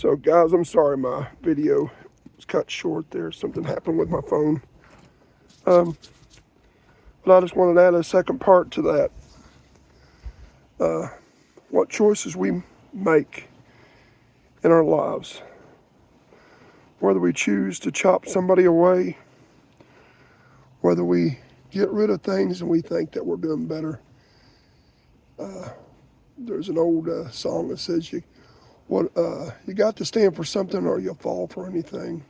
So guys, I'm sorry my video was cut short there. Something happened with my phone. Um, but I just wanted to add a second part to that. What choices we make in our lives. Whether we choose to chop somebody away, whether we get rid of things and we think that we're doing better. There's an old song that says you got to stand for something or you'll fall for anything.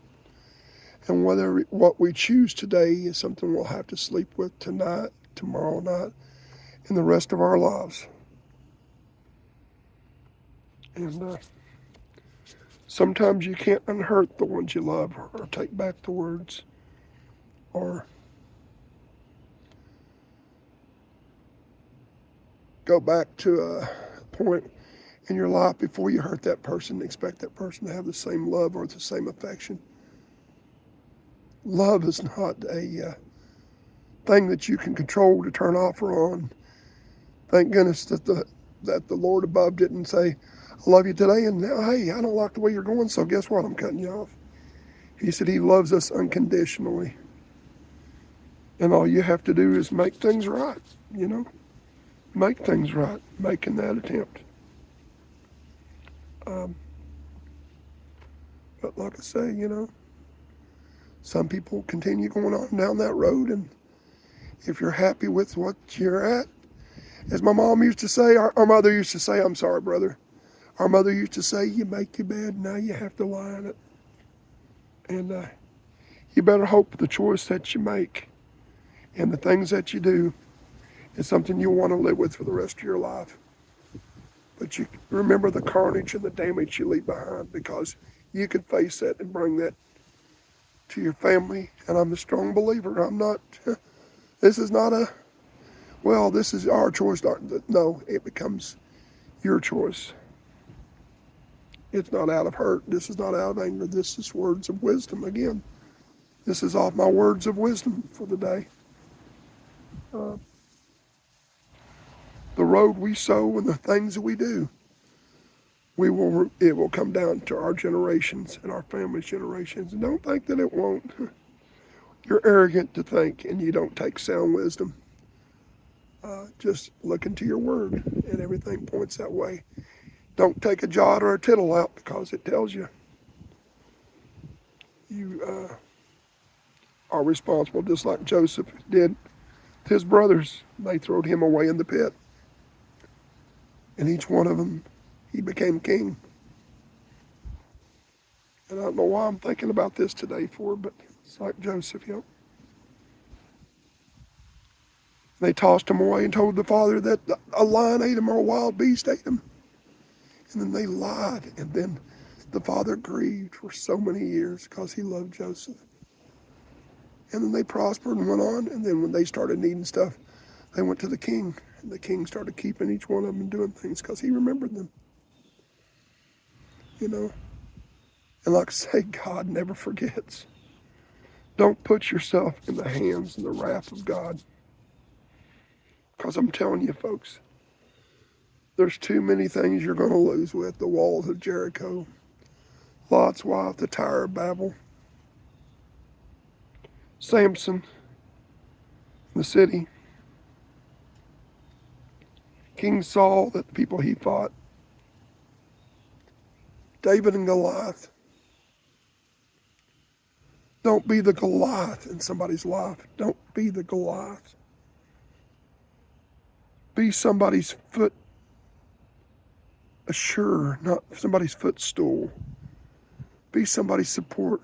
And whether what we choose today is something we'll have to sleep with tonight, tomorrow night, and the rest of our lives. And sometimes you can't unhurt the ones you love or take back the words or go back to a point in your life before you hurt that person and expect that person to have the same love or the same affection. Love is not a thing that you can control to turn off or on. Thank goodness that the Lord above didn't say, I love you today, and now, hey, I don't like the way you're going, so guess what? I'm cutting you off. He said he loves us unconditionally. And all you have to do is make things right, Make things right, making that attempt. But like I say, some people continue going on down that road, and if you're happy with what you're at, as my mom used to say, our mother used to say, I'm sorry, brother. Our mother used to say, you make your bed, now you have to lie in it. And you better hope the choice that you make and the things that you do is something you want to live with for the rest of your life. But you remember the carnage and the damage you leave behind, because you can face that and bring that to your family. And I'm a strong believer. This is not this is our choice. No, it becomes your choice. It's not out of hurt. This is not out of anger. This is words of wisdom. Again, this is off my words of wisdom for the day. The road we sow and the things that we do, it will come down to our generations and our family's generations. And don't think that it won't. You're arrogant to think, and you don't take sound wisdom. Just look into your word, and everything points that way. Don't take a jot or a tittle out, because it tells you are responsible, just like Joseph did to his brothers. They threw him away in the pit. And each one of them, he became king. And I don't know why I'm thinking about this today but it's like Joseph, They tossed him away and told the father that a lion ate him or a wild beast ate him. And then they lied. And then the father grieved for so many years because he loved Joseph. And then they prospered and went on. And then when they started needing stuff, they went to the king. And the king started keeping each one of them and doing things because he remembered them. And like I say, God never forgets. Don't put yourself in the hands and the wrath of God. Because I'm telling you, folks, there's too many things you're going to lose with. The walls of Jericho, Lot's wife, the Tower of Babel, Samson, the city, King Saul, the people he fought, David and Goliath. Don't be the Goliath in somebody's life. Don't be the Goliath. Be somebody's foot assurer, not somebody's footstool. Be somebody's support.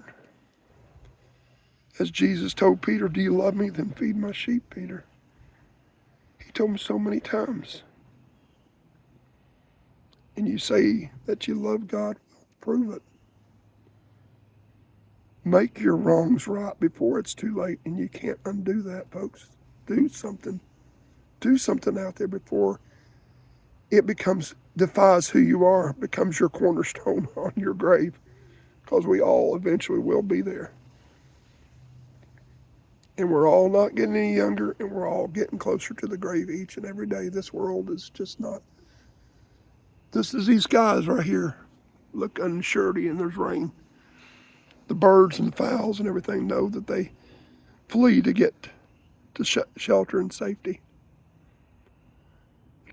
As Jesus told Peter, do you love me? Then feed my sheep, Peter. He told him so many times. And you say that you love God, prove it. Make your wrongs right before it's too late, and you can't undo that, folks. Do something. Do something out there before it defies who you are, becomes your cornerstone on your grave, because we all eventually will be there. And we're all not getting any younger, and we're all getting closer to the grave each and every day. This world is just not. This is these guys right here. look unsurety and there's rain. The birds and the fowls and everything know that they flee to get to shelter and safety.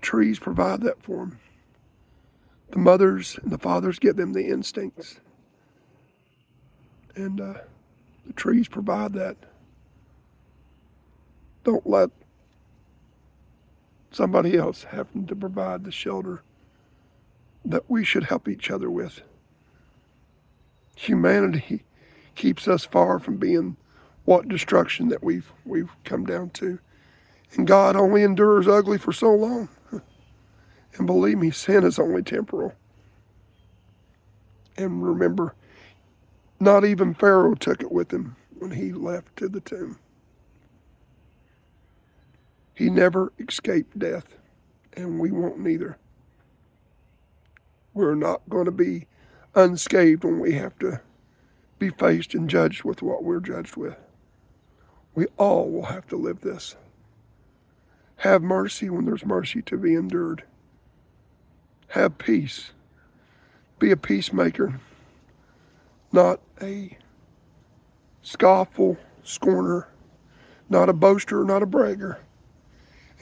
Trees provide that for them. The mothers and the fathers give them the instincts. And the trees provide that. Don't let somebody else have to provide the shelter that we should help each other with. Humanity keeps us far from being what destruction that we've come down to. And God only endures ugly for so long. And believe me, sin is only temporal. And remember, not even Pharaoh took it with him when he left to the tomb. He never escaped death, and we won't neither. We're not going to be unscathed when we have to be faced and judged with what we're judged with. We all will have to live this. Have mercy when there's mercy to be endured. Have peace. Be a peacemaker, not a scofful scorner, not a boaster, not a bragger.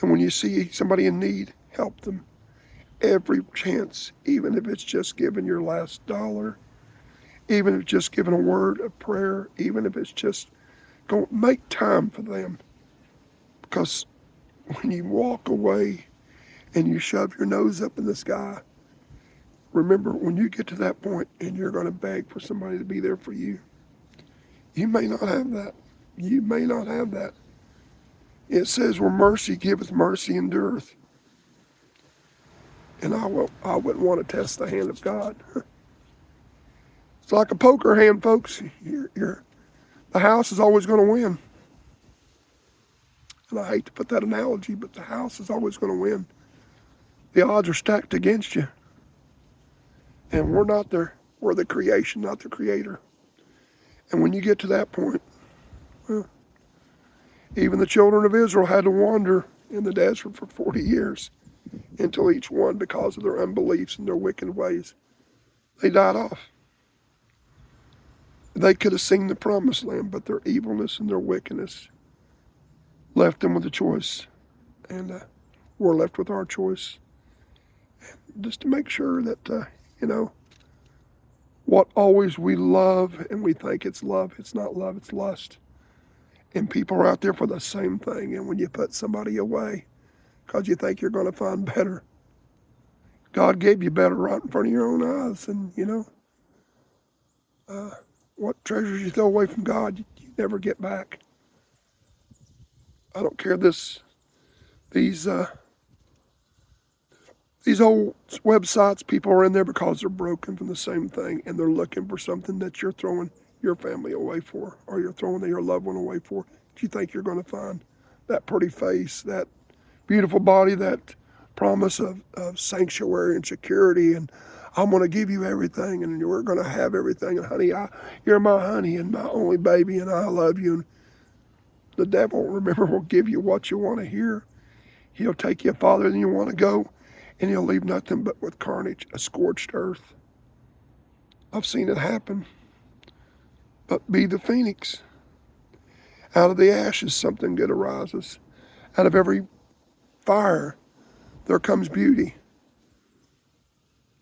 And when you see somebody in need, help them. Every chance, even if it's just giving your last dollar, even if it's just giving a word of prayer, even if it's just go make time for them. Because when you walk away and you shove your nose up in the sky, remember when you get to that point and you're going to beg for somebody to be there for you, you may not have that. You may not have that. It says where mercy giveth, mercy endureth. And I wouldn't want to test the hand of God. It's like a poker hand, folks. The house is always going to win. And I hate to put that analogy, but the house is always going to win. The odds are stacked against you. And we're the creation, not the creator. And when you get to that point, well, even the children of Israel had to wander in the desert for 40 years until each one, because of their unbeliefs and their wicked ways, they died off. They could have seen the promised land, but their evilness and their wickedness left them with a choice. And we're left with our choice. And just to make sure that, what always we love and we think it's not love, it's lust. And people are out there for the same thing. And when you put somebody away because you think you're going to find better, God gave you better right in front of your own eyes. And, what treasures you throw away from God, you never get back. I don't care these old websites, people are in there because they're broken from the same thing, and they're looking for something that you're throwing your family away for, or you're throwing your loved one away for. Do you think you're going to find that pretty face, that beautiful body, that promise of sanctuary and security, and I'm going to give you everything, and we're going to have everything, and honey, you're my honey and my only baby, and I love you. And the devil, remember, will give you what you want to hear. He'll take you farther than you want to go, and he'll leave nothing but with carnage, a scorched earth. I've seen it happen. But be the phoenix. Out of the ashes, something good arises. Out of every fire, there comes beauty.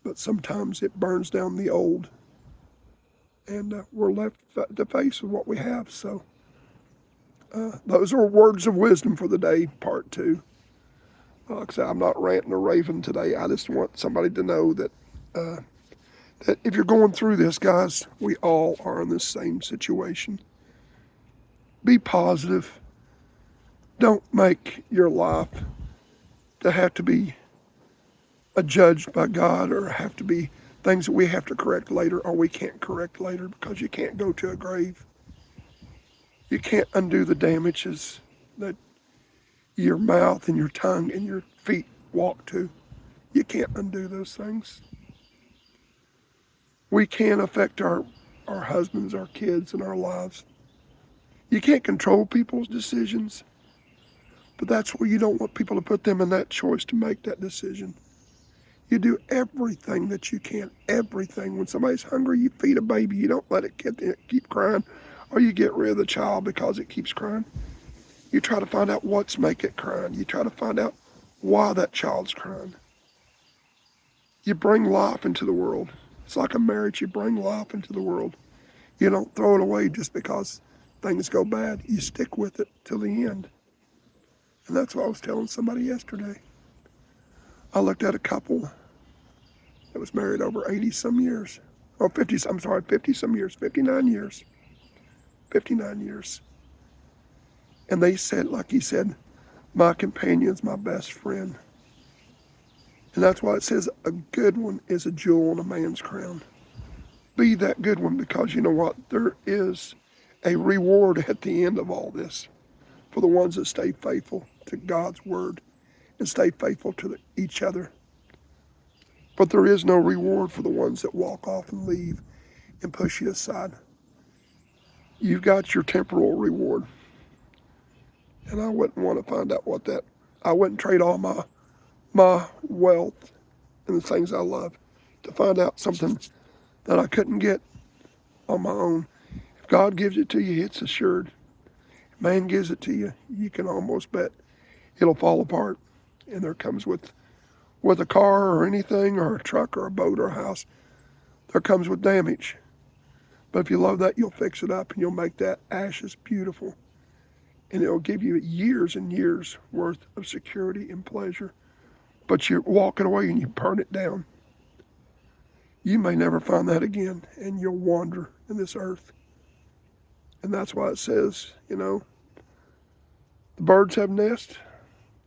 But sometimes it burns down the old. And we're left to face with what we have. So those are words of wisdom for the day, part 2. Like I said, I'm not ranting or raving today. I just want somebody to know that that if you're going through this, guys, we all are in this same situation. Be positive. Don't make your life to have to be judged by God, or have to be things that we have to correct later, or we can't correct later, because you can't go to a grave. You can't undo the damages that your mouth and your tongue and your feet walk to. You can't undo those things. We can affect our husbands, our kids, and our lives. You can't control people's decisions, but that's where you don't want people to put them in that choice to make that decision. You do everything that you can, everything. When somebody's hungry, you feed a baby. You don't let it keep crying, or you get rid of the child because it keeps crying. You try to find out what's making it crying. You try to find out why that child's crying. You bring life into the world. It's like a marriage. You bring life into the world. You don't throw it away just because things go bad. You stick with it till the end. And that's what I was telling somebody yesterday. I looked at a couple that was married over 80 some years. Or 50, I'm sorry, 50 some years, 59 years. 59 years. And they said, like he said, my companion's my best friend. And that's why it says a good one is a jewel on a man's crown. Be that good one, because you know what? There is a reward at the end of all this for the ones that stay faithful to God's word and stay faithful to each other. But there is no reward for the ones that walk off and leave and push you aside. You've got your temporal reward. And I wouldn't want to find out what that, I wouldn't trade all my wealth and the things I love to find out something that I couldn't get on my own. If God gives it to you, it's assured. If man gives it to you, you can almost bet it'll fall apart. And there comes with a car or anything, or a truck or a boat or a house, there comes with damage. But if you love that, you'll fix it up and you'll make that ashes beautiful. And it'll give you years and years worth of security and pleasure. But you're walking away and you burn it down. You may never find that again, and you'll wander in this earth. And that's why it says, the birds have nests,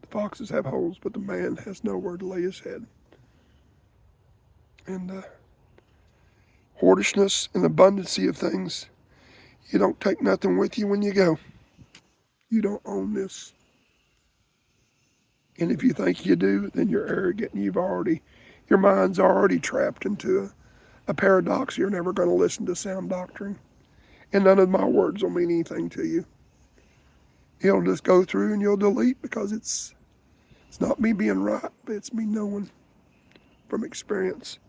the foxes have holes, but the man has nowhere to lay his head. And hoardishness and abundancy of things, you don't take nothing with you when you go. You don't own this. And if you think you do, then you're arrogant, and your mind's already trapped into a paradox. You're never going to listen to sound doctrine. And none of my words will mean anything to you. It'll just go through and you'll delete, because it's not me being right, but it's me knowing from experience.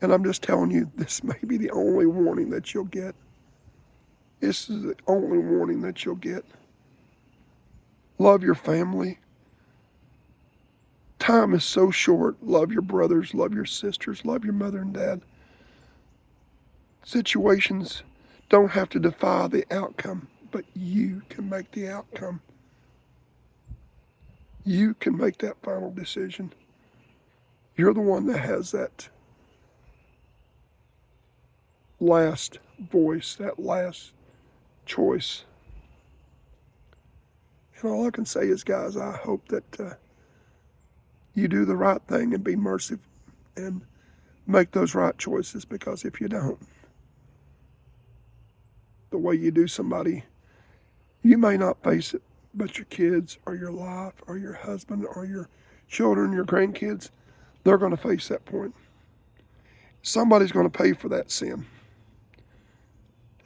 And I'm just telling you, this may be the only warning that you'll get. This is the only warning that you'll get. Love your family. Time is so short. Love your brothers, love your sisters, love your mother and dad. Situations don't have to defy the outcome, but you can make the outcome. You can make that final decision. You're the one that has that last voice, that last choice. And all I can say is, guys, I hope that you do the right thing and be merciful and make those right choices, because if you don't, the way you do somebody, you may not face it, but your kids or your life or your husband or your children, your grandkids, they're going to face that point. Somebody's going to pay for that sin.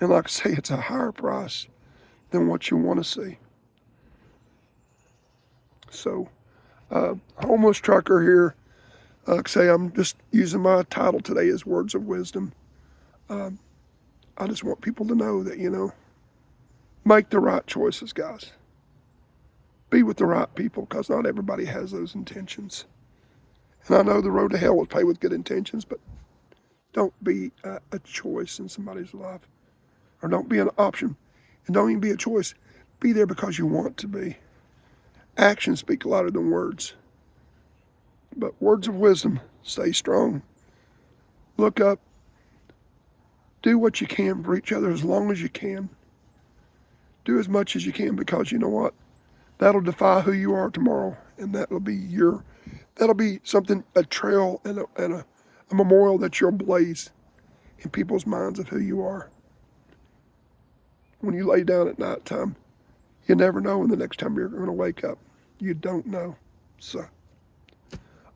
And like I say, it's a higher price than what you want to see. So, homeless trucker here, like I say, I'm just using my title today as Words of Wisdom. I just want people to know that, make the right choices, guys. Be with the right people, because not everybody has those intentions. And I know the road to hell was paved with good intentions, but don't be a choice in somebody's life. Or don't be an option. And don't even be a choice. Be there because you want to be. Actions speak louder than words. But words of wisdom, stay strong. Look up. Do what you can for each other as long as you can. Do as much as you can, because you know what? That'll defy who you are tomorrow. And that'll be something, a trail and a memorial that you'll blaze in people's minds of who you are. When you lay down at night time, you never know when the next time you're going to wake up. You don't know. So,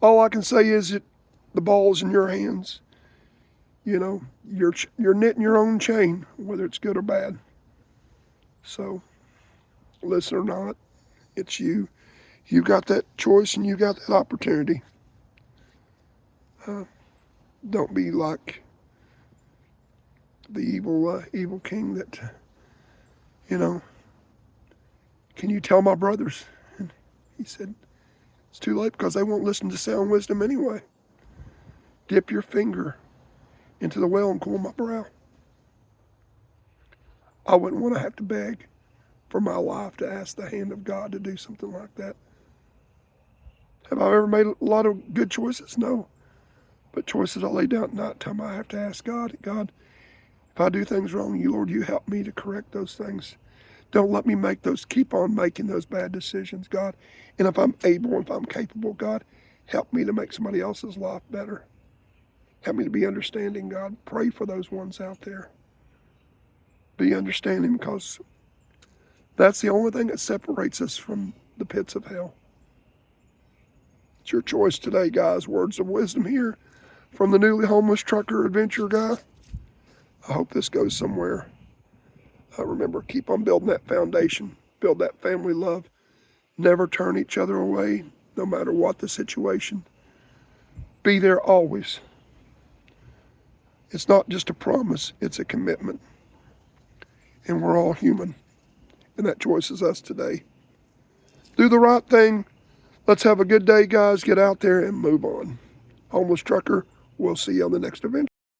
all I can say is that the ball's in your hands. You're knitting your own chain, whether it's good or bad. So, listen or not, it's you. You got that choice and you got that opportunity. Don't be like the evil king that, can you tell my brothers? And he said, it's too late because they won't listen to sound wisdom anyway. Dip your finger into the well and cool my brow. I wouldn't want to have to beg for my life to ask the hand of God to do something like that. Have I ever made a lot of good choices? No. But choices I lay down at night time, I have to ask God, God, if I do things wrong, you, Lord, you help me to correct those things. Don't let me keep on making those bad decisions, God. And if I'm able, if I'm capable, God, help me to make somebody else's life better. Help me to be understanding, God. Pray for those ones out there. Be understanding, because that's the only thing that separates us from the pits of hell. It's your choice today, guys. Words of wisdom here from the newly homeless trucker adventure guy. I hope this goes somewhere. Remember, keep on building that foundation. Build that family love. Never turn each other away, no matter what the situation. Be there always. It's not just a promise, it's a commitment. And we're all human. And that choice is us today. Do the right thing. Let's have a good day, guys. Get out there and move on. Homeless trucker, we'll see you on the next adventure.